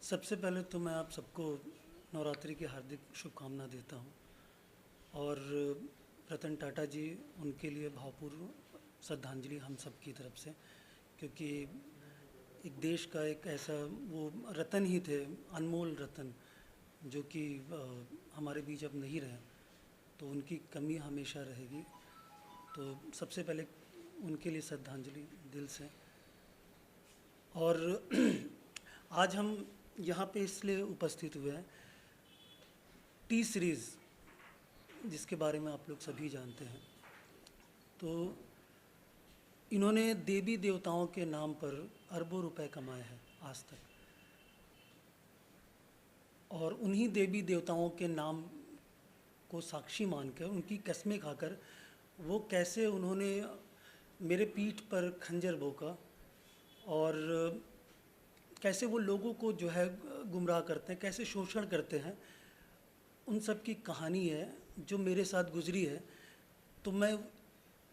सबसे पहले तो मैं आप सबको नवरात्रि की हार्दिक शुभकामना देता हूँ। और रतन टाटा जी, उनके लिए भावपूर्ण श्रद्धांजलि हम सब की तरफ से, क्योंकि एक देश का एक ऐसा वो रतन ही थे, अनमोल रतन, जो कि हमारे बीच अब नहीं रहे, तो उनकी कमी हमेशा रहेगी। तो सबसे पहले उनके लिए श्रद्धांजलि दिल से। और आज हम यहाँ पे इसलिए उपस्थित हुए हैं, टी सीरीज़ जिसके बारे में आप लोग सभी जानते हैं, तो इन्होंने देवी देवताओं के नाम पर अरबों रुपए कमाए हैं आज तक, और उन्हीं देवी देवताओं के नाम को साक्षी मानकर, उनकी कस्में खाकर, वो कैसे उन्होंने मेरे पीठ पर खंजर भोंका और कैसे वो लोगों को जो है गुमराह करते हैं, कैसे शोषण करते हैं, उन सब की कहानी है जो मेरे साथ गुजरी है। तो मैं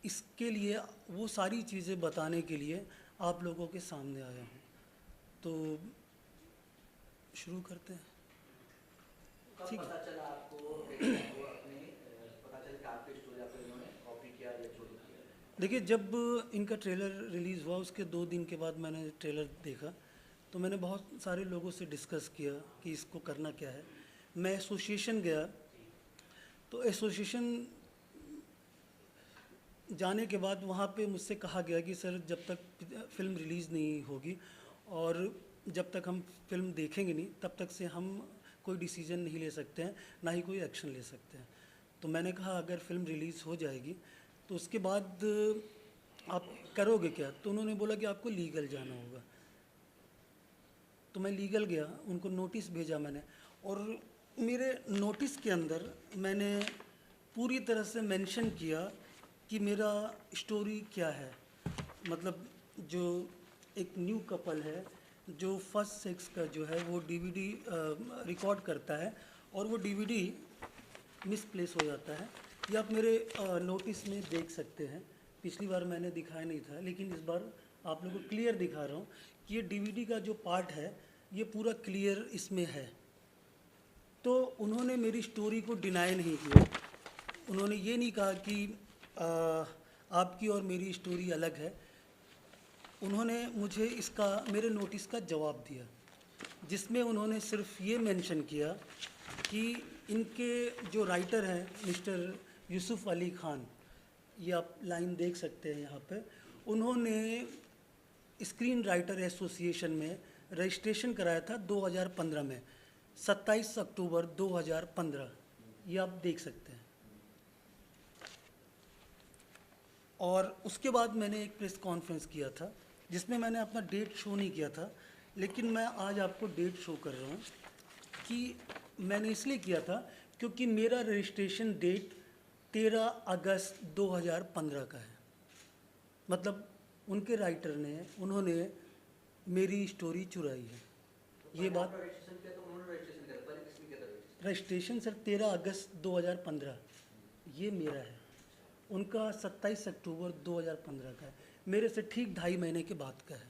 इसके लिए, वो सारी चीज़ें बताने के लिए आप लोगों के सामने आया हूँ। तो शुरू करते हैं। ठीक है। पता चला आपको वो अपने पता चला कि आपकी स्टोरी आपको इन्होंने कॉपी किया या चोरी किया? देखिए, जब इनका ट्रेलर रिलीज़ हुआ उसके 2 दिन के बाद मैंने ट्रेलर देखा, तो मैंने बहुत सारे लोगों से डिस्कस किया कि इसको करना क्या है। मैं एसोसिएशन गया, तो एसोसिएशन जाने के बाद वहाँ पे मुझसे कहा गया कि सर, जब तक फ़िल्म रिलीज़ नहीं होगी और जब तक हम फिल्म देखेंगे नहीं, तब तक से हम कोई डिसीज़न नहीं ले सकते हैं, ना ही कोई एक्शन ले सकते हैं। तो मैंने कहा अगर फ़िल्म रिलीज़ हो जाएगी तो उसके बाद आप करोगे क्या? तो उन्होंने बोला कि आपको लीगल जाना होगा। तो मैं लीगल गया, उनको नोटिस भेजा मैंने, और मेरे नोटिस के अंदर मैंने पूरी तरह से मेंशन किया कि मेरा स्टोरी क्या है। मतलब जो एक न्यू कपल है जो फर्स्ट सेक्स का जो है वो डीवीडी रिकॉर्ड करता है और वो डीवीडी मिसप्लेस हो जाता है। ये आप मेरे नोटिस में देख सकते हैं। पिछली बार मैंने दिखाया नहीं था, लेकिन इस बार आप लोगों को क्लियर दिखा रहा हूँ कि ये डीवीडी का जो पार्ट है ये पूरा क्लियर इसमें है। तो उन्होंने मेरी स्टोरी को डिनाई नहीं किया। उन्होंने ये नहीं कहा कि आपकी और मेरी स्टोरी अलग है। उन्होंने मुझे इसका, मेरे नोटिस का जवाब दिया, जिसमें उन्होंने सिर्फ ये मेंशन किया कि इनके जो राइटर हैं मिस्टर यूसुफ अली खान, ये आप लाइन देख सकते हैं यहाँ पे, उन्होंने स्क्रीन राइटर एसोसिएशन में रजिस्ट्रेशन कराया था 2015 में, 27 अक्टूबर 2015, ये आप देख सकते हैं। और उसके बाद मैंने एक प्रेस कॉन्फ्रेंस किया था जिसमें मैंने अपना डेट शो नहीं किया था, लेकिन मैं आज आपको डेट शो कर रहा हूँ कि मैंने इसलिए किया था क्योंकि मेरा रजिस्ट्रेशन डेट 13 अगस्त 2015 का है। मतलब उनके राइटर ने, उन्होंने मेरी स्टोरी चुराई है। ये बात रजिस्ट्रेशन सर 13 अगस्त 2015 ये मेरा है, उनका 27 अक्टूबर 2015 का है, मेरे से ठीक 2.5 महीने के बाद का है।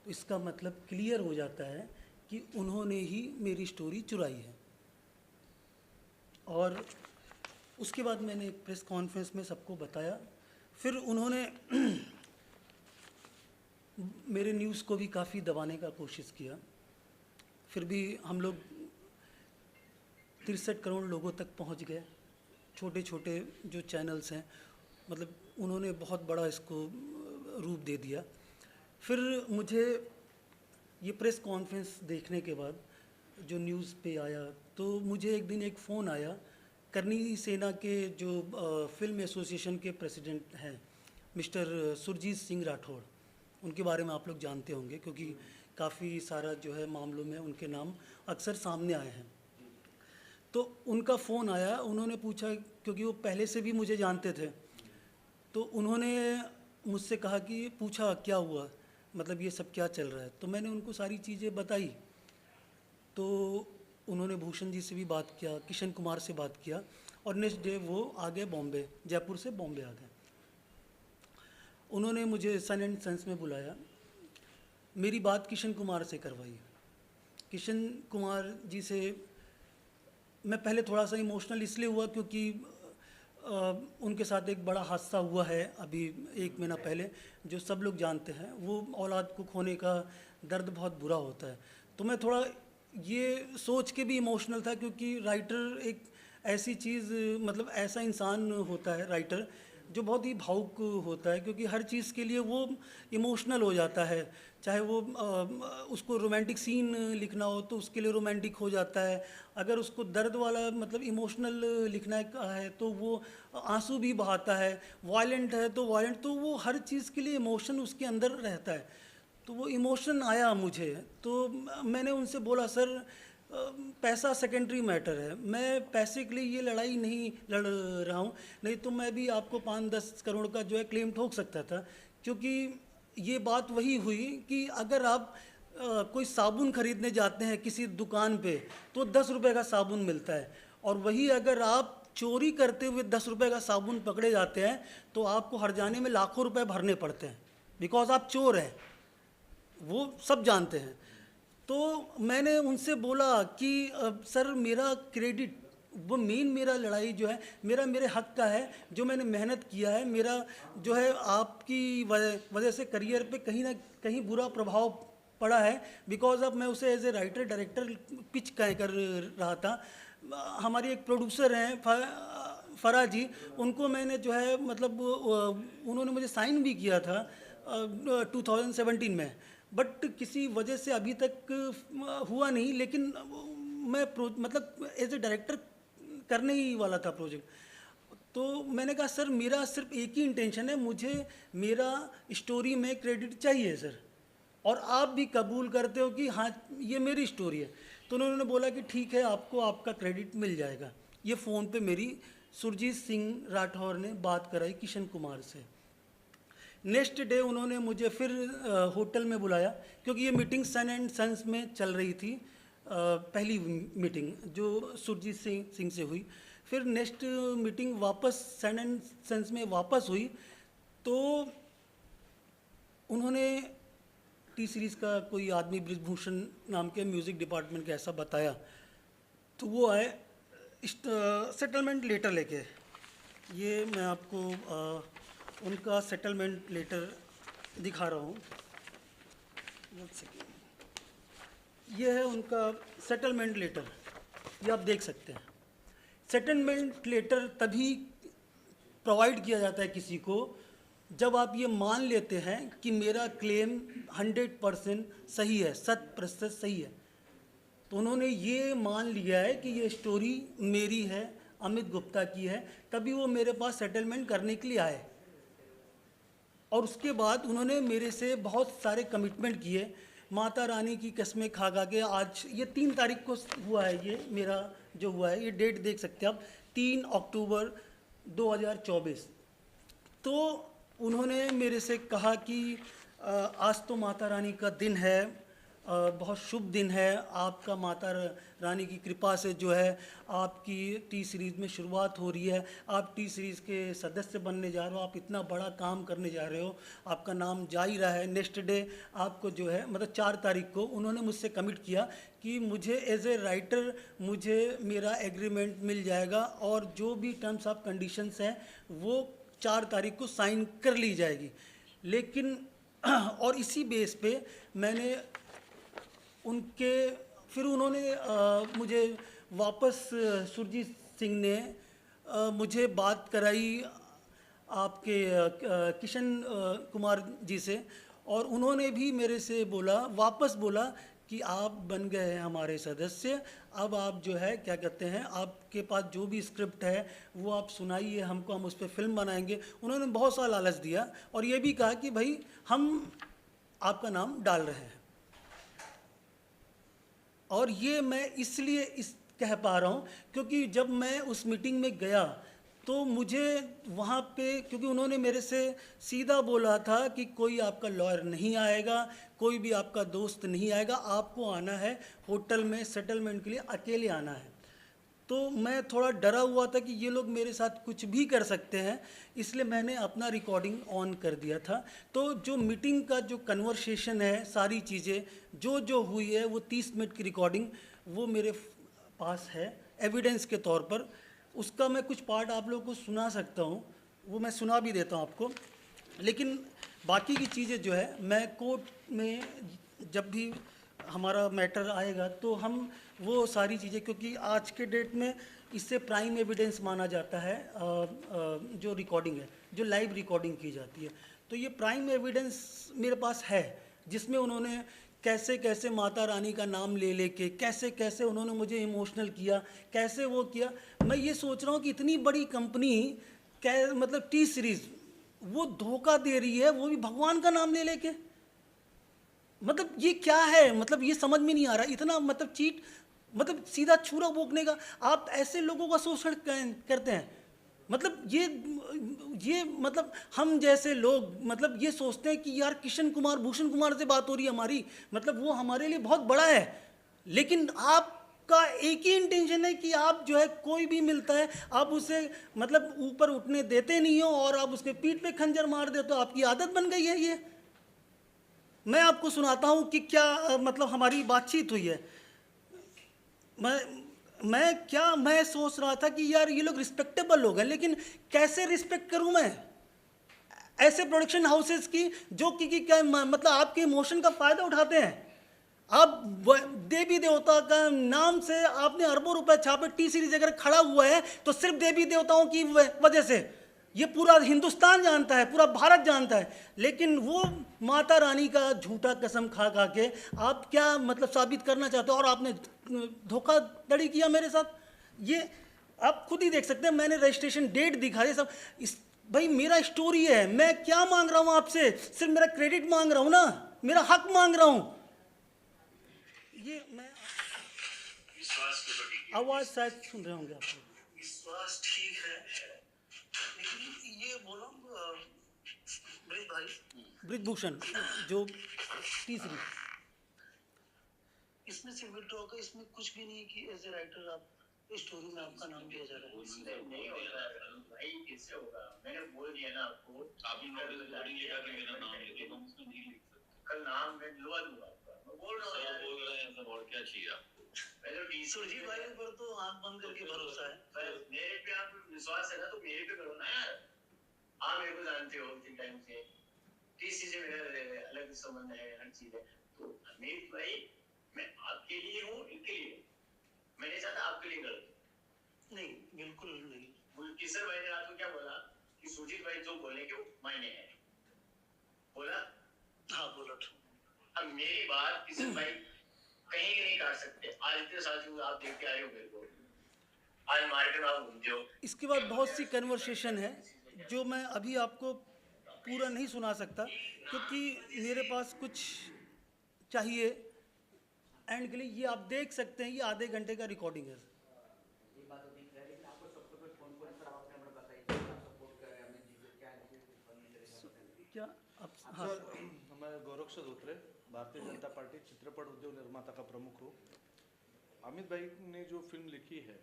तो इसका मतलब क्लियर हो जाता है कि उन्होंने ही मेरी स्टोरी चुराई है। और उसके बाद मैंने एक प्रेस कॉन्फ्रेंस में सबको बताया। फिर उन्होंने मेरे न्यूज़ को भी काफ़ी दबाने का कोशिश किया। फिर भी हम लोग 63 करोड़ लोगों तक पहुंच गए। छोटे छोटे जो चैनल्स हैं, मतलब उन्होंने बहुत बड़ा इसको रूप दे दिया। फिर मुझे ये प्रेस कॉन्फ्रेंस देखने के बाद जो न्यूज़ पे आया, तो मुझे एक दिन एक फ़ोन आया करनी सेना के जो फिल्म एसोसिएशन के प्रेसिडेंट हैं मिस्टर सुरजीत सिंह राठौड़, उनके बारे में आप लोग जानते होंगे क्योंकि काफ़ी सारा जो है मामलों में उनके नाम अक्सर सामने आए हैं। तो उनका फ़ोन आया, उन्होंने पूछा, क्योंकि वो पहले से भी मुझे जानते थे, तो उन्होंने मुझसे कहा कि पूछा क्या हुआ, मतलब ये सब क्या चल रहा है। तो मैंने उनको सारी चीज़ें बताई। तो उन्होंने भूषण जी से भी बात किया, किशन कुमार से बात किया, और नेक्स्ट डे वो आ गए बॉम्बे, जयपुर से बॉम्बे आ गए। उन्होंने मुझे सन एंड सन्स में बुलाया, मेरी बात किशन कुमार से करवाई। किशन कुमार जी से मैं पहले थोड़ा सा इमोशनल इसलिए हुआ क्योंकि उनके साथ एक बड़ा हादसा हुआ है अभी 1 महीना पहले, जो सब लोग जानते हैं। वो औलाद को खोने का दर्द बहुत बुरा होता है। तो मैं थोड़ा ये सोच के भी इमोशनल था, क्योंकि राइटर एक ऐसी चीज़, मतलब ऐसा इंसान होता है राइटर जो बहुत ही भावुक होता है, क्योंकि हर चीज़ के लिए वो इमोशनल हो जाता है। चाहे वो उसको रोमांटिक सीन लिखना हो तो उसके लिए रोमांटिक हो जाता है, अगर उसको दर्द वाला मतलब इमोशनल लिखना है तो वो आंसू भी बहाता है, वायलेंट है तो वायलेंट, तो वो हर चीज़ के लिए इमोशन उसके अंदर रहता है। तो वो इमोशन आया मुझे, तो मैंने उनसे बोला सर पैसा सेकेंडरी मैटर है, मैं पैसे के लिए ये लड़ाई नहीं लड़ रहा हूँ, नहीं तो मैं भी आपको 5-10 करोड़ का जो है क्लेम ठोक सकता था। क्योंकि ये बात वही हुई कि अगर आप कोई साबुन खरीदने जाते हैं किसी दुकान पे तो 10 रुपए का साबुन मिलता है, और वही अगर आप चोरी करते हुए 10 रुपए का साबुन पकड़े जाते हैं तो आपको हर्जाने में लाखों रुपए भरने पड़ते हैं, बिकॉज आप चोर हैं, वो सब जानते हैं। तो मैंने उनसे बोला कि सर मेरा क्रेडिट, वो मेरा लड़ाई जो है मेरे हक का है, जो मैंने मेहनत किया है, मेरा जो है आपकी वजह से करियर पे कहीं ना कहीं बुरा प्रभाव पड़ा है, बिकॉज अब मैं उसे as a writer director pitch कर रहा था। हमारी एक प्रोड्यूसर हैं फराह जी, उनको मैंने जो है मतलब उन्होंने मुझे साइन भी किया था 2017 में, बट किसी वजह से अभी तक हुआ नहीं। लेकिन मैं मतलब एज ए डायरेक्टर करने ही वाला था प्रोजेक्ट। तो मैंने कहा सर मेरा सिर्फ एक ही इंटेंशन है, मुझे मेरा स्टोरी में क्रेडिट चाहिए सर, और आप भी कबूल करते हो कि हाँ ये मेरी स्टोरी है। तो उन्होंने बोला कि ठीक है, आपको आपका क्रेडिट मिल जाएगा। ये फ़ोन पे मेरी सुरजीत सिंह राठौर ने बात कराई किशन कुमार से। नेक्स्ट डे उन्होंने मुझे फिर होटल में बुलाया, क्योंकि ये मीटिंग सन एंड सन्स में चल रही थी, पहली मीटिंग जो सुरजीत सिंह से हुई। फिर नेक्स्ट मीटिंग वापस सन एंड सन्स में वापस हुई, तो उन्होंने टी सीरीज़ का कोई आदमी ब्रिजभूषण नाम के म्यूज़िक डिपार्टमेंट का ऐसा बताया, तो वो आए सेटलमेंट लेटर लेके। ये मैं आपको उनका सेटलमेंट लेटर दिखा रहा हूँ, ये है उनका सेटलमेंट लेटर, ये आप देख सकते हैं। सेटलमेंट लेटर तभी प्रोवाइड किया जाता है किसी को जब आप ये मान लेते हैं कि मेरा क्लेम 100% सही है, 100% सही है। तो उन्होंने ये मान लिया है कि ये स्टोरी मेरी है, अमित गुप्ता की है, तभी वो मेरे पास सेटलमेंट करने के लिए आए। और उसके बाद उन्होंने मेरे से बहुत सारे कमिटमेंट किए, माता रानी की कस्में खा खा के। आज ये 3 तारीख को हुआ है, ये मेरा जो हुआ है, ये डेट देख सकते हैं आप, 3 अक्टूबर 2024। तो उन्होंने मेरे से कहा कि आज तो माता रानी का दिन है, बहुत शुभ दिन है, आपका माता रानी की कृपा से जो है आपकी टी सीरीज़ में शुरुआत हो रही है, आप टी सीरीज़ के सदस्य बनने जा रहे हो, आप इतना बड़ा काम करने जा रहे हो, आपका नाम जा ही रहा है। नेक्स्ट डे आपको जो है मतलब 4 तारीख को उन्होंने मुझसे कमिट किया कि मुझे एज ए राइटर मुझे मेरा एग्रीमेंट मिल जाएगा, और जो भी टर्म्स ऑफ कंडीशंस हैं वो 4 तारीख को साइन कर ली जाएगी। लेकिन और इसी बेस पे मैंने उनके फिर उन्होंने मुझे वापस सुरजीत सिंह ने मुझे बात कराई आपके किशन कुमार जी से, और उन्होंने भी मेरे से वापस बोला कि आप बन गए हैं हमारे सदस्य, अब आप जो है क्या कहते हैं, आपके पास जो भी स्क्रिप्ट है वो आप सुनाइए हमको, हम उस पर फिल्म बनाएंगे। उन्होंने बहुत सा लालच दिया और ये भी कहा कि भाई हम आपका नाम डाल रहे हैं। और ये मैं इसलिए कह पा रहा हूँ क्योंकि जब मैं उस मीटिंग में गया तो मुझे वहाँ पे, क्योंकि उन्होंने मेरे से सीधा बोला था कि कोई आपका लॉयर नहीं आएगा, कोई भी आपका दोस्त नहीं आएगा, आपको आना है होटल में सेटलमेंट के लिए, अकेले आना है। तो मैं थोड़ा डरा हुआ था कि ये लोग मेरे साथ कुछ भी कर सकते हैं, इसलिए मैंने अपना रिकॉर्डिंग ऑन कर दिया था। तो जो मीटिंग का जो कन्वर्सेशन है, सारी चीज़ें जो जो हुई है, वो 30 मिनट की रिकॉर्डिंग वो मेरे पास है एविडेंस के तौर पर। उसका मैं कुछ पार्ट आप लोगों को सुना सकता हूँ, वो मैं सुना भी देता हूँ आपको। लेकिन बाकी की चीज़ें जो है, मैं कोर्ट में जब भी हमारा मैटर आएगा तो हम वो सारी चीज़ें, क्योंकि आज के डेट में इससे प्राइम एविडेंस माना जाता है जो रिकॉर्डिंग है, जो लाइव रिकॉर्डिंग की जाती है। तो ये प्राइम एविडेंस मेरे पास है, जिसमें उन्होंने कैसे कैसे माता रानी का नाम ले लेके कैसे कैसे उन्होंने मुझे इमोशनल किया, कैसे वो किया। मैं ये सोच रहा हूँ कि इतनी बड़ी कंपनी मतलब टी सीरीज़ वो धोखा दे रही है, वो भी भगवान का नाम ले लेके। मतलब ये क्या है, मतलब ये समझ में नहीं आ रहा। इतना मतलब चीट, मतलब सीधा छुरा भोंकने का। आप ऐसे लोगों का शोषण करते हैं। मतलब ये मतलब हम जैसे लोग मतलब ये सोचते हैं कि यार किशन कुमार भूषण कुमार से बात हो रही है हमारी, मतलब वो हमारे लिए बहुत बड़ा है। लेकिन आपका एक ही इंटेंशन है कि आप जो है कोई भी मिलता है आप उसे मतलब ऊपर उठने देते नहीं हो और आप उसके पीठ पे खंजर मार दे, तो आपकी आदत बन गई है ये। मैं आपको सुनाता हूँ कि क्या मतलब हमारी बातचीत हुई है। मैं सोच रहा था कि यार ये लोग रिस्पेक्टेबल लोग हैं, लेकिन कैसे रिस्पेक्ट करूं मैं ऐसे प्रोडक्शन हाउसेस की जो कि क्या मतलब आपके इमोशन का फ़ायदा उठाते हैं। आप देवी देवता का नाम से आपने अरबों रुपए छापे, टी सीरीज अगर खड़ा हुआ है तो सिर्फ देवी देवताओं की वजह से। ये पूरा हिंदुस्तान जानता है, पूरा भारत जानता है। लेकिन वो माता रानी का झूठा कसम खा खा के आप क्या मतलब साबित करना चाहते हो, और आपने धोखाधड़ी किया मेरे साथ। ये आप खुद ही देख सकते हैं, मैंने रजिस्ट्रेशन डेट दिखा दी सब। इस भाई मेरा स्टोरी है, मैं क्या मांग रहा हूँ आपसे, सिर्फ मेरा क्रेडिट मांग रहा हूँ ना, मेरा हक मांग रहा हूँ। ये मैं विश्वास के प्रति आवाज़ शायद सुन रहे होंगे आप लोग। विश्वास ठीक है, लेकिन ये बोलो ब्रिज भाई, ब्रिजभूषण जो टी सीरीज, इसमें से विड्रॉ का इसमें कुछ भी नहीं कि एज ए राइटर आप स्टोरी में आपका नाम दिया जा रहा है। नहीं होता है भाई, कैसे होगा? मैंने बोल दिया ना आपको, आप नोटिस रिकॉर्डिंग लेकर के मेरा नाम लेके हम उसमें नहीं लिख सकते। कल नाम मैं दिलवा दूंगा आपका, मैं बोल रहा हूँ। बोल रहे हैं सर, और क्या चाहिए आपको? पहले टी सुरजीत भाई पर तो आंख बंद करके भरोसा है। मेरे पे आप विश्वास है ना, तो मेरे पे करो ना यार। आप मेरे को जानते हो कितने टाइम से, टीसी से मेरा अलग संबंध है, हर चीज है। तो अमित भाई, मैं आपके लिए हूँ, इनके लिए हूँ। मैं नहीं चाहता आपके लिए गलत। नहीं, बिल्कुल नहीं। किशोर भाई ने रात को क्या बोला कि सुजीत भाई जो बोले कि वो मायने है, बोला? हाँ बोला। अब मेरी बात किशोर भाई कहीं नहीं काट सकते। आज इतने साल से आप देख के आए हो मेरे को, आज मार्केट में आप घूमते हो। इसके बाद बहुत सी कन्वर्सेशन है जो मैं अभी आपको पूरा नहीं सुना सकता, क्योंकि मेरे पास कुछ चाहिए एंड के लिए। ये आप देख सकते हैं, ये आधे घंटे का रिकॉर्डिंग है। ये बात तो दिख रहा है, लेकिन आपको सपोर्ट कौन कौन सर आप अपने बताइए, आप सपोर्ट कर रहे हैं अमित जी को, क्या क्या आप? हाँ सर, मैं गोरक्षक धोत्रे, भारतीय जनता पार्टी चित्रपट उद्योग निर्माता का प्रमुख हूँ। अमित भाई ने जो फिल्म लिखी है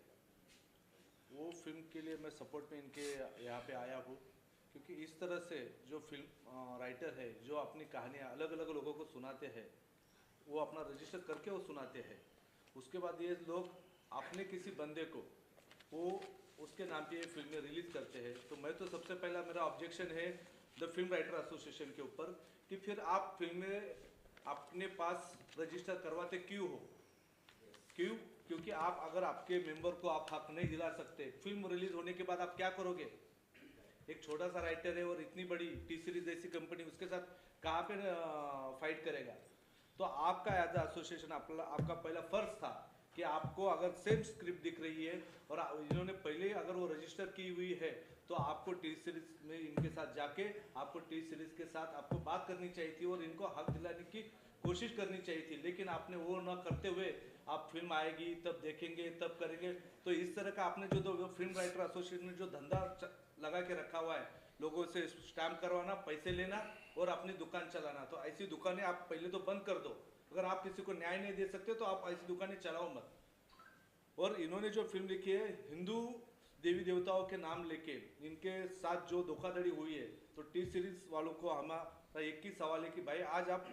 वो फिल्म के लिए मैं सपोर्ट में इनके यहाँ पे आया हूँ, क्योंकि इस तरह से जो फिल्म राइटर है जो अपनी कहानियाँ अलग अलग लोगों को सुनाते हैं, वो अपना रजिस्टर करके वो सुनाते हैं। उसके बाद ये लोग अपने किसी बंदे को वो उसके नाम पे ये फिल्में रिलीज करते हैं। तो मैं तो सबसे पहला मेरा ऑब्जेक्शन है द फिल्म राइटर एसोसिएशन के ऊपर कि फिर आप फिल्में अपने पास रजिस्टर करवाते क्यों हो? क्यों? क्योंकि आप अगर आपके मेंबर को आप हक नहीं दिला सकते, फिल्म रिलीज होने के बाद आप क्या करोगे? एक छोटा सा राइटर है और इतनी बड़ी टी सीरीज जैसी कंपनी, उसके साथ कहाँ पे फाइट करेगा? तो आपका एज एसोसिएशन आपका पहला फर्ज था कि आपको अगर सेम स्क्रिप्ट दिख रही है और इन्होंने पहले अगर वो रजिस्टर की हुई है, तो आपको टी सीरीज में इनके साथ जाके आपको टी सीरीज के साथ आपको बात करनी चाहिए थी और इनको हक दिलाने की कोशिश करनी चाहिए थी। लेकिन आपने वो न करते हुए आप फिल्म आएगी तब देखेंगे तब करेंगे, तो इस तरह का आपने जो फिल्म राइटर एसोसिएशन ने जो धंधा लगा के रखा हुआ है, लोगों से स्टैम्प करवाना, पैसे लेना और अपनी दुकान चलाना, तो ऐसी दुकानें आप पहले तो बंद कर दो। अगर आप किसी को न्याय नहीं दे सकते तो आप ऐसी दुकानें चलाओ मत। और इन्होंने जो फिल्म लिखी है हिंदू देवी देवताओं के नाम लेके इनके साथ जो धोखाधड़ी हुई है, तो टी सीरीज वालों को हमारा एक ही सवाल है कि भाई आज आप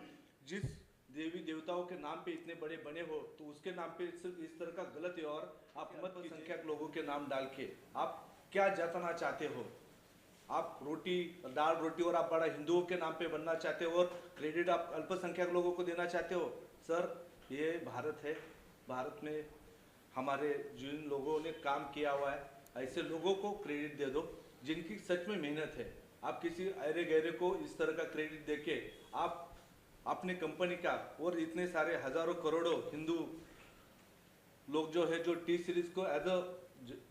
जिस देवी देवताओं के नाम पे इतने बड़े बने हो, तो उसके नाम पे सिर्फ इस तरह का गलत है और आप अल्पसंख्यक लोगों के नाम डाल के आप क्या जताना चाहते हो? आप रोटी दाल रोटी और आप बड़ा हिंदुओं के नाम पे बनना चाहते हो और क्रेडिट आप अल्पसंख्यक लोगों को देना चाहते हो? सर, ये भारत है, भारत में हमारे जिन लोगों ने काम किया हुआ है ऐसे लोगों को क्रेडिट दे दो जिनकी सच में मेहनत है। आप किसी अरे गहरे को इस तरह का क्रेडिट देके आप अपने कंपनी का और इतने सारे हजारों करोड़ों हिंदू लोग जो है जो टी सीरीज को एज अ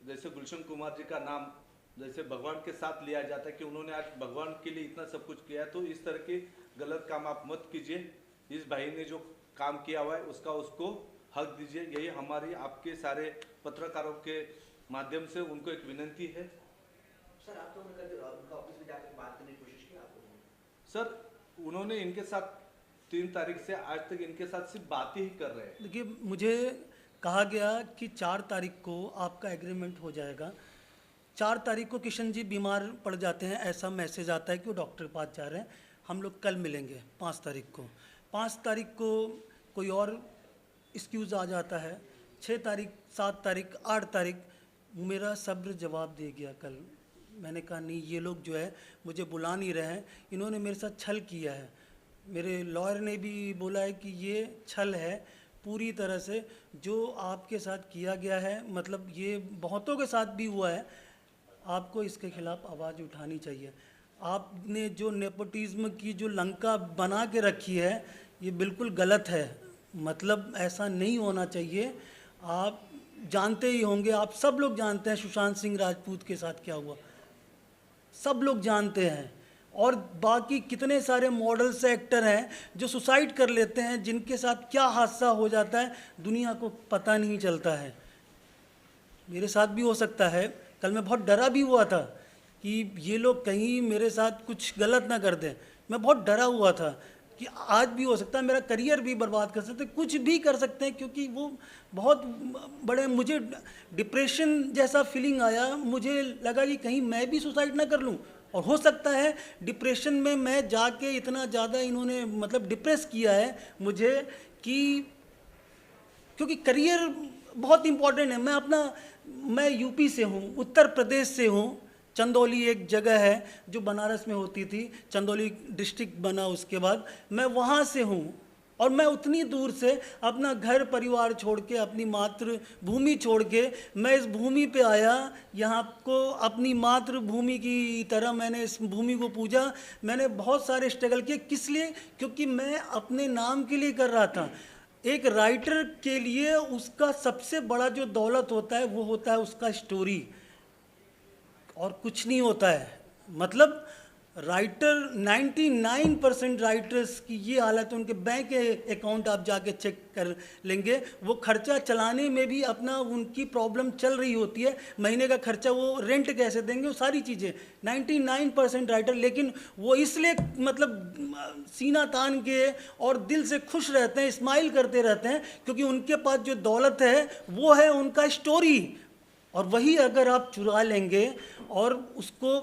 जैसे गुलशन कुमार जी का नाम जैसे भगवान के साथ लिया जाता है कि उन्होंने आज भगवान के लिए इतना सब कुछ किया है, तो इस तरह के गलत काम आप मत कीजिए। इस भाई ने जो काम किया हुआ है उसका उसको हक दीजिए। यही हमारी आपके सारे पत्रकारों के माध्यम से उनको एक विनती है। सर, आप तो उनका ऑफिस में जाकर बात करने की कोशिश की आपको? सर, उन्होंने इनके साथ 3 तारीख से आज तक इनके साथ सिर्फ बात ही कर रहे हैं। देखिए, मुझे कहा गया कि 4 तारीख को आपका एग्रीमेंट हो जाएगा। 4 तारीख को किशन जी बीमार पड़ जाते हैं, ऐसा मैसेज आता है कि वो डॉक्टर के पास जा रहे हैं। हम लोग कल मिलेंगे 5 तारीख को। 5 तारीख को कोई और एक्सक्यूज़ आ जाता है। 6 तारीख, 7 तारीख, 8 तारीख मेरा सब्र जवाब दे गया। कल मैंने कहा नहीं, ये लोग जो है मुझे बुला नहीं रहे हैं, इन्होंने मेरे साथ छल किया है। मेरे लॉयर ने भी बोला है कि ये छल है पूरी तरह से जो आपके साथ किया गया है, मतलब ये बहुतों के साथ भी हुआ है। आपको इसके खिलाफ आवाज़ उठानी चाहिए। आपने जो नेपोटिज्म की जो लंका बना के रखी है ये बिल्कुल गलत है, मतलब ऐसा नहीं होना चाहिए। आप जानते ही होंगे, आप सब लोग जानते हैं सुशांत सिंह राजपूत के साथ क्या हुआ, सब लोग जानते हैं। और बाकी कितने सारे मॉडल्स एक्टर हैं जो सुसाइड कर लेते हैं, जिनके साथ क्या हादसा हो जाता है दुनिया को पता नहीं चलता है। मेरे साथ भी हो सकता है। कल मैं बहुत डरा भी हुआ था कि ये लोग कहीं मेरे साथ कुछ गलत ना कर दें। मैं बहुत डरा हुआ था कि आज भी हो सकता है मेरा करियर भी बर्बाद कर सकते, कुछ भी कर सकते हैं, क्योंकि वो बहुत बड़े, मुझे डिप्रेशन जैसा फीलिंग आया। मुझे लगा कि कहीं मैं भी सुसाइड ना कर लूं, और हो सकता है डिप्रेशन में मैं जाके इतना ज़्यादा इन्होंने मतलब डिप्रेस किया है मुझे कि क्योंकि करियर बहुत इम्पोर्टेंट है। मैं यूपी से हूँ, उत्तर प्रदेश से हूँ। चंदौली एक जगह है जो बनारस में होती थी, चंदौली डिस्ट्रिक्ट बना उसके बाद, मैं वहाँ से हूँ। और मैं उतनी दूर से अपना घर परिवार छोड़ के, अपनी मातृभूमि छोड़ के मैं इस भूमि पे आया। यहाँ को अपनी मातृभूमि की तरह मैंने इस भूमि को पूजा। मैंने बहुत सारे स्ट्रगल किए। किस लिए? क्योंकि मैं अपने नाम के लिए कर रहा था। एक राइटर के लिए उसका सबसे बड़ा जो दौलत होता है वो होता है उसका स्टोरी, और कुछ नहीं होता है। मतलब राइटर 99% राइटर्स की ये हालत है, उनके बैंक अकाउंट आप जाके चेक कर लेंगे, वो खर्चा चलाने में भी अपना उनकी प्रॉब्लम चल रही होती है। महीने का खर्चा वो रेंट कैसे देंगे, वो सारी चीज़ें 99% राइटर। लेकिन वो इसलिए मतलब सीना तान के और दिल से खुश रहते हैं, स्माइल करते रहते हैं, क्योंकि उनके पास जो दौलत है वो है उनका स्टोरी। और वही अगर आप चुरा लेंगे और उसको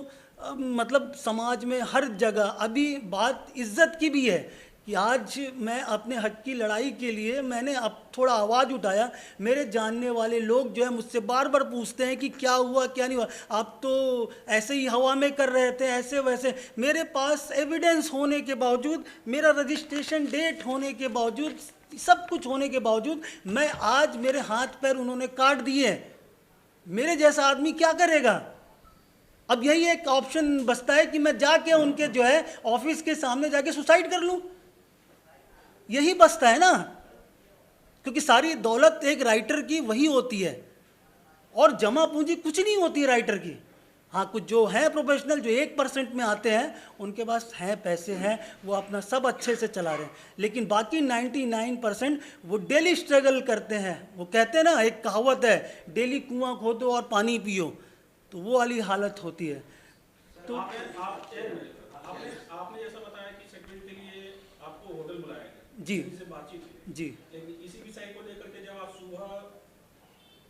मतलब समाज में हर जगह, अभी बात इज्जत की भी है कि आज मैं अपने हक की लड़ाई के लिए मैंने अब थोड़ा आवाज़ उठाया। मेरे जानने वाले लोग जो है मुझसे बार बार पूछते हैं कि क्या हुआ क्या नहीं हुआ, आप तो ऐसे ही हवा में कर रहे थे ऐसे वैसे। मेरे पास एविडेंस होने के बावजूद, मेरा रजिस्ट्रेशन डेट होने के बावजूद, सब कुछ होने के बावजूद मैं आज, मेरे हाथ पैर उन्होंने काट दिए। मेरे जैसा आदमी क्या करेगा? अब यही एक ऑप्शन बचता है कि मैं जाके उनके जो है ऑफिस के सामने जाके सुसाइड कर लूं। यही बचता है ना, क्योंकि सारी दौलत एक राइटर की वही होती है, और जमा पूंजी कुछ नहीं होती है राइटर की। हाँ, कुछ जो है प्रोफेशनल जो 1% में आते हैं, उनके पास हैं, पैसे हैं, वो अपना सब अच्छे से चला रहे हैं। लेकिन बाकी 99% वो डेली स्ट्रगल करते हैं। वो कहते हैं ना, एक कहावत है, डेली कुआं खोदो और पानी पियो, तो वो वाली हालत होती है। तो आपने जैसा बताया कि सेटलमेंट के लिए आपको होटल बुलाया गया, जी से बातचीत हुई। जी लेकिन इसी विषय को लेकर के जब आप सुबह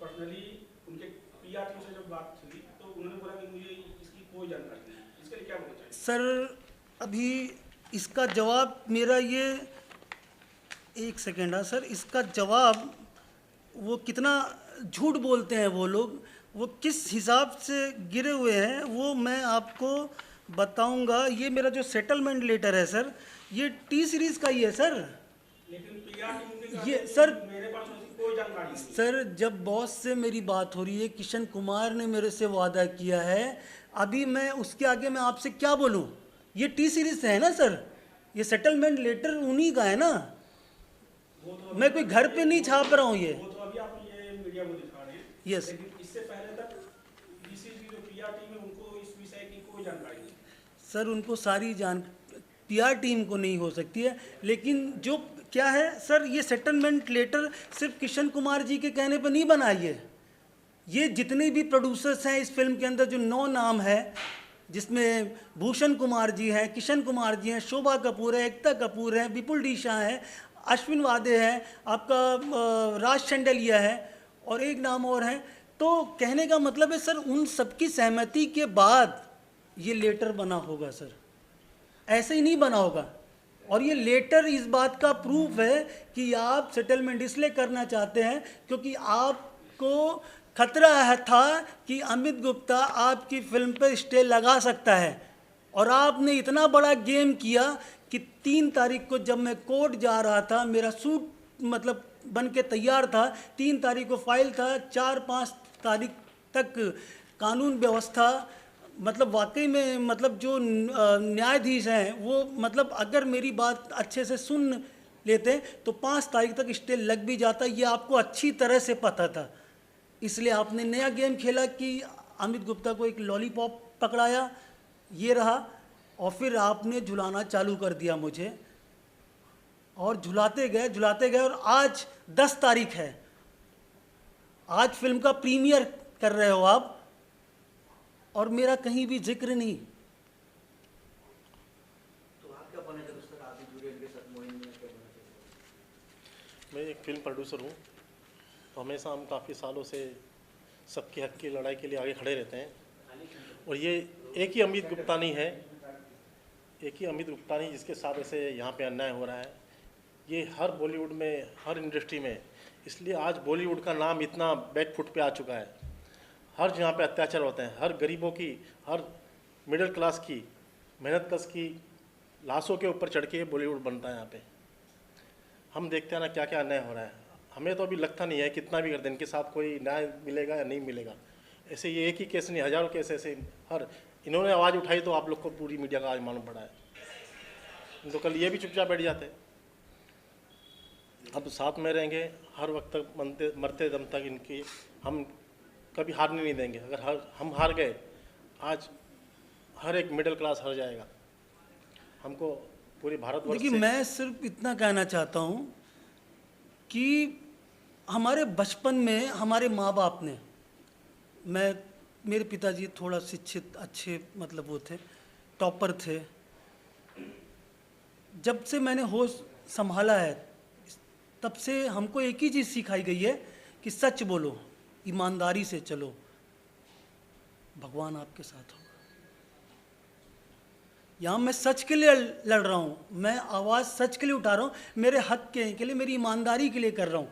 पर्सनली उनके पीआर टीम से जब बात चली तो उन्होंने बोला कि मुझे इसकी कोई जानकारी नहीं है, इसके लिए क्या बोलना चाहिए? सर अभी इसका जवाब मेरा ये, एक सेकेंड, हाँ सर, इसका जवाब वो कितना झूठ बोलते हैं वो लोग, वो किस हिसाब से गिरे हुए हैं वो मैं आपको बताऊंगा। ये मेरा जो सेटलमेंट लेटर है सर, ये टी सीरीज़ का ही है सर। लेकिन पीआर टीम ने कहा ये कि सर, मेरे पास उसकी कोई जानकारी नहीं है। सर जब बॉस से मेरी बात हो रही है, किशन कुमार ने मेरे से वादा किया है, अभी मैं उसके आगे मैं आपसे क्या बोलूं? ये टी सीरीज से है ना सर, ये सेटलमेंट लेटर उन्हीं का है ना, मैं कोई घर पे नहीं छाप रहा हूँ ये। वो तो अभी आप ये मीडिया को दिखा रहे हैं। Yes. लेकिन इससे पहले तक डीसीजी की जो पीआर टीम है उनको इस विषय की कोई जानकारी नहीं है। सर उनको सारी जान पीआर टीम को नहीं हो सकती है, लेकिन जो क्या है सर, ये सेटलमेंट लेटर सिर्फ किशन कुमार जी के कहने पर नहीं बना, ये जितने भी प्रोड्यूसर्स हैं इस फिल्म के अंदर, जो 9 नाम है, जिसमें भूषण कुमार जी हैं, किशन कुमार जी हैं, शोभा कपूर है, एकता कपूर है, विपुल डी शाह है, अश्विन वादे है, आपका राज शंडलिया है और एक नाम और है। तो कहने का मतलब है सर, उन सबकी सहमति के बाद ये लेटर बना होगा सर, ऐसे ही नहीं बना होगा। और ये लेटर इस बात का प्रूफ है कि आप सेटलमेंट इसलिए करना चाहते हैं क्योंकि आपको खतरा था कि अमित गुप्ता आपकी फिल्म पर स्टे लगा सकता है। और आपने इतना बड़ा गेम किया कि 3 तारीख को जब मैं कोर्ट जा रहा था, मेरा सूट मतलब बन के तैयार था, 3 तारीख को फाइल था, 4-5 तारीख तक कानून व्यवस्था, मतलब वाकई में मतलब जो न्यायाधीश हैं वो मतलब अगर मेरी बात अच्छे से सुन लेते तो 5 तारीख तक स्टे लग भी जाता, ये आपको अच्छी तरह से पता था। इसलिए आपने नया गेम खेला कि अमित गुप्ता को एक लॉलीपॉप पकड़ाया, ये रहा, और फिर आपने झुलाना चालू कर दिया मुझे, और झुलाते गए और आज 10 तारीख है, आज फिल्म का प्रीमियर कर रहे हो आप और मेरा कहीं भी जिक्र नहीं। तो आप क्या बने जब उस तक आप भी जुड़े इनके साथ मुहिम में, क्या बनना चाहिए? मैं एक फिल्म प्रोड्यूसर हूँ, तो हमेशा हम काफ़ी सालों से सबके हक की लड़ाई के लिए आगे खड़े रहते हैं। और ये एक ही अमित गुप्ता नहीं है, एक ही अमित गुप्ता नहीं जिसके साथ ऐसे यहाँ पे अन्याय हो रहा है। ये हर बॉलीवुड में, हर इंडस्ट्री में, इसलिए आज बॉलीवुड का नाम इतना बैकफुट पे आ चुका है। हर जहाँ पे अत्याचार होते हैं, हर गरीबों की, हर मिडिल क्लास की, मेहनत कश की लाशों के ऊपर चढ़ के बॉलीवुड बनता है यहाँ पे। हम देखते हैं ना क्या क्या अन्याय हो रहा है। हमें तो अभी लगता नहीं है कितना भी कर दें इनके साथ कोई न्याय मिलेगा या नहीं मिलेगा। ऐसे ये एक ही केस नहीं, हज़ारों केस ऐसे हर इन्होंने आवाज़ उठाई तो आप लोग को पूरी मीडिया का आज मालूम पड़ा है। तो कल ये भी चुपचाप बैठ जाते। अब साथ में रहेंगे हर वक्त तक, मरते दम तक इनकी हम कभी हारने नहीं देंगे। अगर हम हार गए, आज हर एक मिडिल क्लास हार जाएगा। हमको पूरे भारतवर्ष देखिए, मैं सिर्फ इतना कहना चाहता हूँ कि हमारे बचपन में हमारे माँ बाप ने, मेरे पिताजी थोड़ा शिक्षित अच्छे मतलब वो थे, टॉपर थे। जब से मैंने होश संभाला है तब से हमको एक ही चीज़ सिखाई गई है कि सच बोलो, ईमानदारी से चलो, भगवान आपके साथ होगा। यहाँ मैं सच के लिए लड़ रहा हूँ, मैं आवाज़ सच के लिए उठा रहा हूँ, मेरे हक के लिए, मेरी ईमानदारी के लिए कर रहा हूँ।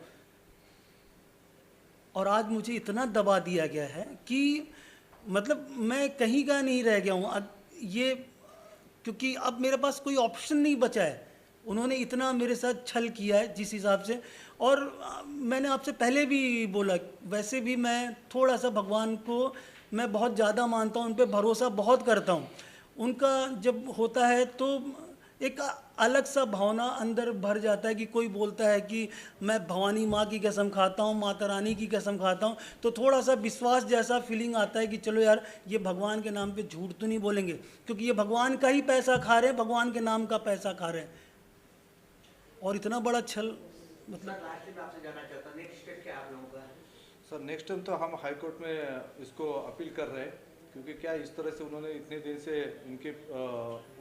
और आज मुझे इतना दबा दिया गया है कि मतलब मैं कहीं का नहीं रह गया हूँ ये, क्योंकि अब मेरे पास कोई ऑप्शन नहीं बचा है। उन्होंने इतना मेरे साथ छल किया है जिस हिसाब से। और मैंने आपसे पहले भी बोला, वैसे भी मैं थोड़ा सा भगवान को मैं बहुत ज़्यादा मानता हूँ, उन पर भरोसा बहुत करता हूँ। उनका जब होता है तो एक अलग सा भावना अंदर भर जाता है कि कोई बोलता है कि मैं भवानी माँ की कसम खाता हूँ, माता रानी की कसम खाता हूँ, तो थोड़ा सा विश्वास जैसा फीलिंग आता है कि चलो यार, ये भगवान के नाम पे झूठ तो नहीं बोलेंगे, क्योंकि ये भगवान का ही पैसा खा रहे हैं, भगवान के नाम का पैसा खा रहे हैं। और इतना बड़ा छल मतलब। लास्ट में आपसे जानना चाहता हूँ, नेक्स्ट स्टेप क्या आप लोगों का है? सर नेक्स्ट टाइम तो हम हाई कोर्ट में इसको अपील कर रहे हैं, क्योंकि क्या इस तरह से उन्होंने इतने दिन से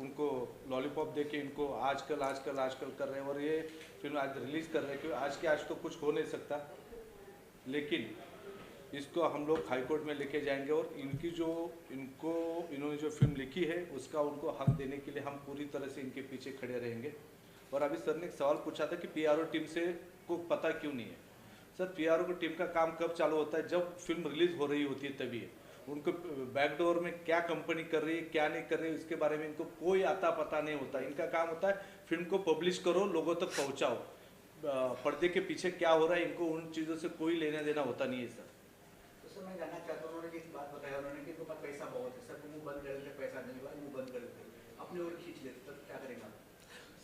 उनको लॉलीपॉप दे के इनको आजकल कर रहे हैं, और ये फिल्म आज रिलीज़ कर रहे हैं, क्योंकि आज के आज तो कुछ हो नहीं सकता। लेकिन इसको हम लोग हाई कोर्ट में लेके जाएंगे और इन्होंने जो फिल्म लिखी है उसका उनको हक देने के लिए हम पूरी तरह से इनके पीछे खड़े रहेंगे। और अभी सर ने एक सवाल पूछा था कि पीआरओ टीम से को पता क्यों नहीं है। सर, पीआरओ की टीम का काम कब चालू होता है? जब फिल्म रिलीज हो रही होती है तभी है। उनको बैकडोर में क्या कंपनी कर रही है, क्या नहीं कर रही है, इसके बारे में इनको कोई आता पता नहीं होता। इनका काम होता है फिल्म को पब्लिश करो, लोगों तक पहुंचाओ। पर्दे के पीछे क्या हो रहा है इनको उन चीज़ों से कोई लेना देना होता नहीं है सर। तो सर मैं जानना चाहता हूँ, उन्होंने एक बात बताया, उन्होंने कि इनके पास पैसा बहुत है, सर मुंह बंद कर देते, पैसा नहीं हुआ मुंह बंद कर देते, अपने ओर खींच लेते, तो क्या करेंगे आप?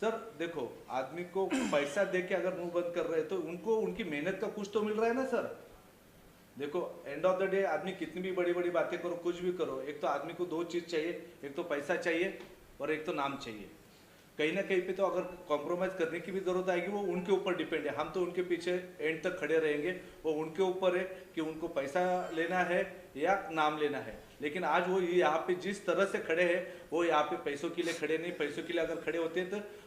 सर देखो, आदमी को पैसा दे के अगर मुंह बंद कर रहे हैं तो उनको उनकी मेहनत का कुछ तो मिल रहा है ना सर। देखो, एंड ऑफ द डे आदमी कितनी भी बड़ी बड़ी बातें करो, कुछ भी करो, एक तो आदमी को दो चीज चाहिए, एक तो पैसा चाहिए और एक तो नाम चाहिए। कहीं ना कहीं पे तो अगर कॉम्प्रोमाइज करने की भी जरूरत आएगी, वो उनके ऊपर डिपेंड है। हम तो उनके पीछे एंड तक खड़े रहेंगे, वो उनके ऊपर है कि उनको पैसा लेना है या नाम लेना है। लेकिन आज वो यहाँ पे जिस तरह से खड़े हैं, वो यहाँ पे पैसों के लिए खड़े नहीं। पैसों के लिए अगर खड़े होते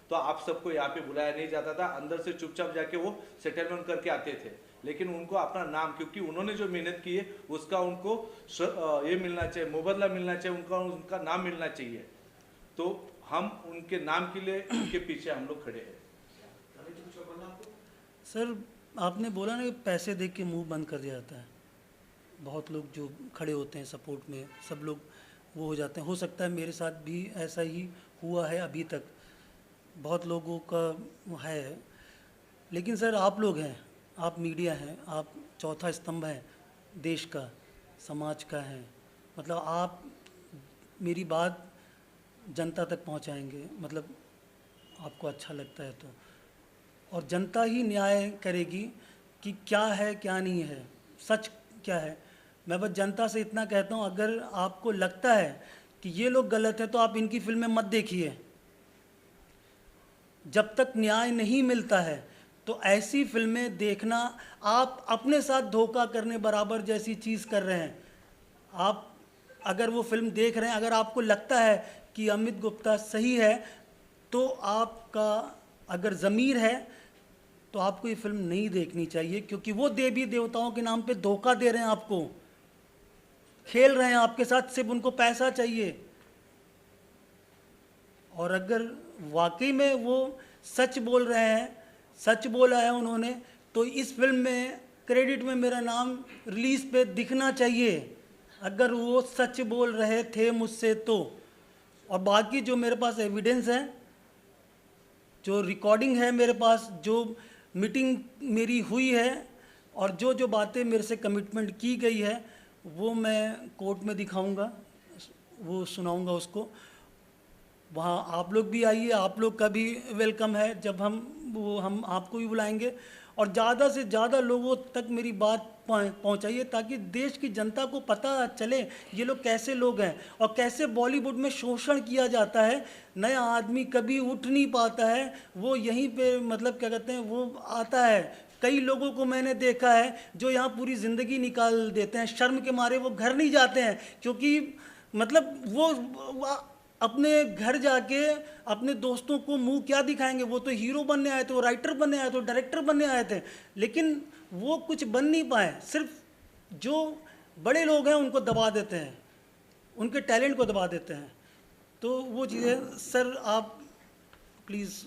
तो आप सबको यहाँ पे बुलाया नहीं जाता था, अंदर से चुपचाप जाके वो सेटलमेंट करके आते थे। लेकिन उनको अपना नाम, क्योंकि उन्होंने जो मेहनत की है उसका उनको ये मिलना चाहिए, मुबदला मिलना चाहिए, उनका नाम मिलना चाहिए। तो हम उनके नाम के लिए उनके पीछे हम लोग खड़े हैं। सर, आपने बोला ना कि पैसे दे के मुंह बंद कर दिया जाता है। बहुत लोग जो खड़े होते हैं सपोर्ट में, सब लोग वो हो जाते हैं। हो सकता है मेरे साथ भी ऐसा ही हुआ है अभी तक, बहुत लोगों का है। लेकिन सर, आप लोग हैं, आप मीडिया हैं, आप चौथा स्तंभ हैं देश का, समाज का है। मतलब आप मेरी बात जनता तक पहुंचाएंगे, मतलब आपको अच्छा लगता है तो, और जनता ही न्याय करेगी कि क्या है क्या नहीं है, सच क्या है। मैं बस जनता से इतना कहता हूं, अगर आपको लगता है कि ये लोग गलत है तो आप इनकी फिल्में मत देखिए। जब तक न्याय नहीं मिलता है तो ऐसी फिल्में देखना आप अपने साथ धोखा करने बराबर जैसी चीज़ कर रहे हैं। आप अगर वो फिल्म देख रहे हैं, अगर आपको लगता है कि अमित गुप्ता सही है, तो आपका अगर ज़मीर है तो आपको ये फिल्म नहीं देखनी चाहिए, क्योंकि वो देवी देवताओं के नाम पे धोखा दे रहे हैं, आपको खेल रहे हैं आपके साथ, सिर्फ उनको पैसा चाहिए। और अगर वाकई में वो सच बोल रहे हैं, सच बोला है उन्होंने, तो इस फिल्म में क्रेडिट में मेरा नाम रिलीज़ पे दिखना चाहिए, अगर वो सच बोल रहे थे मुझसे तो। और बाकी जो मेरे पास एविडेंस है, जो रिकॉर्डिंग है मेरे पास, जो मीटिंग मेरी हुई है और जो जो बातें मेरे से कमिटमेंट की गई है, वो मैं कोर्ट में दिखाऊंगा, वो सुनाऊंगा उसको। वहाँ आप लोग भी आइए, आप लोग का भी वेलकम है। जब हम आपको भी बुलाएंगे, और ज़्यादा से ज़्यादा लोगों तक मेरी बात पहुंचाइए, ताकि देश की जनता को पता चले ये लोग कैसे लोग हैं और कैसे बॉलीवुड में शोषण किया जाता है। नया आदमी कभी उठ नहीं पाता है, वो यहीं पे मतलब क्या कहते हैं, वो आता है। कई लोगों को मैंने देखा है जो यहाँ पूरी ज़िंदगी निकाल देते हैं, शर्म के मारे वो घर नहीं जाते हैं, क्योंकि मतलब वो अपने घर जाके अपने दोस्तों को मुंह क्या दिखाएंगे। वो तो हीरो बनने आए थे, वो राइटर बनने आए थे, वो डायरेक्टर बनने आए थे, लेकिन वो कुछ बन नहीं पाए। सिर्फ जो बड़े लोग हैं उनको दबा देते हैं, उनके टैलेंट को दबा देते हैं। तो वो चीज़ें सर आप प्लीज़।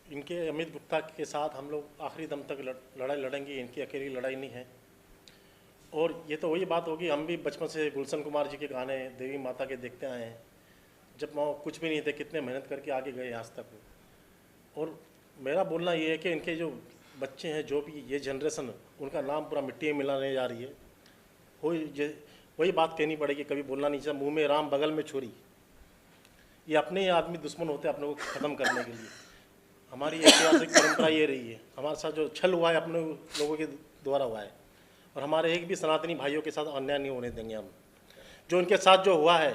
इनके अमित गुप्ता के साथ हम लोग आखिरी दम तक लड़ाई लड़ेंगे, इनकी अकेली लड़ाई नहीं है। और ये तो वही बात होगी, हम भी बचपन से गुलशन कुमार जी के गाने देवी माता के देखते आए हैं। जब वहाँ कुछ भी नहीं थे, कितने मेहनत करके आगे गए आज तक। और मेरा बोलना ये है कि इनके जो बच्चे हैं, जो भी ये जनरेशन, उनका नाम पूरा मिट्टी में मिलाने जा रही है। वही बात कहनी पड़ेगी, कभी बोलना नहीं चाहिए, मुँह में राम बगल में छुरी। ये अपने ही आदमी दुश्मन होते हैं अपने को ख़त्म करने के लिए। हमारी ऐतिहासिक परंपरा ये रही है, हमारे साथ जो छल हुआ है अपने लोगों के द्वारा हुआ है, और हमारे एक भी सनातनी भाइयों के साथ अन्याय नहीं होने देंगे हम। जो उनके साथ जो हुआ है,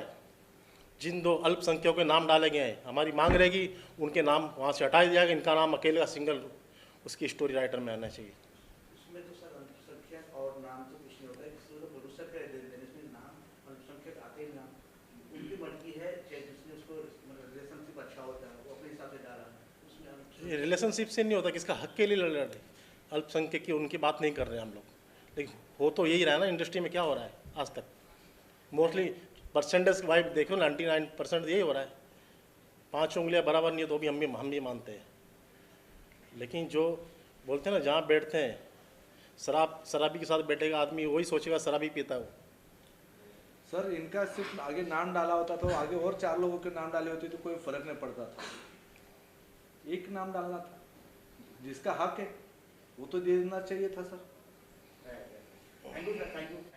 जिन 2 अल्पसंख्यकों के नाम डाले गए हैं, हमारी मांग रहेगी उनके नाम वहाँ से हटा दिया जाएगा। इनका नाम अकेले का सिंगल उसकी स्टोरी राइटर में आना चाहिए। उसमें तो सर अल्पसंख्यक और नाम तो कुछ नहीं होता है, किसी को भरोसा कर देते हैं, इसमें नाम अल्पसंख्यक आते ही नाम उनकी मर्जी है, चाहे जिसने उसको रिलेशनशिप अच्छा होता है वो अपने हिसाब से डाला। उसमें ये रिलेशनशिप से नहीं होता, किसका हक के लिए लड़ रहे। अल्पसंख्यक की उनकी बात नहीं कर रहे हैं हम लोग, लेकिन हो तो यही रहा है ना। इंडस्ट्री में क्या हो रहा है आज तक, मोस्टली परसेंटेज वाइज देखो 99% यही हो रहा है। 5 उंगलियां बराबर नहीं है तो भी हम भी मानते हैं। लेकिन जो बोलते हैं ना, जहाँ बैठते हैं शराबी के साथ बैठेगा आदमी, वही सोचेगा शराबी पीता हो। सर इनका सिर्फ आगे नाम डाला होता तो आगे और 4 लोगों के नाम डाले होते तो कोई फर्क नहीं पड़ता था। एक नाम डालना था, जिसका हक है वो तो देना चाहिए था sir. Thank you sir, thank you.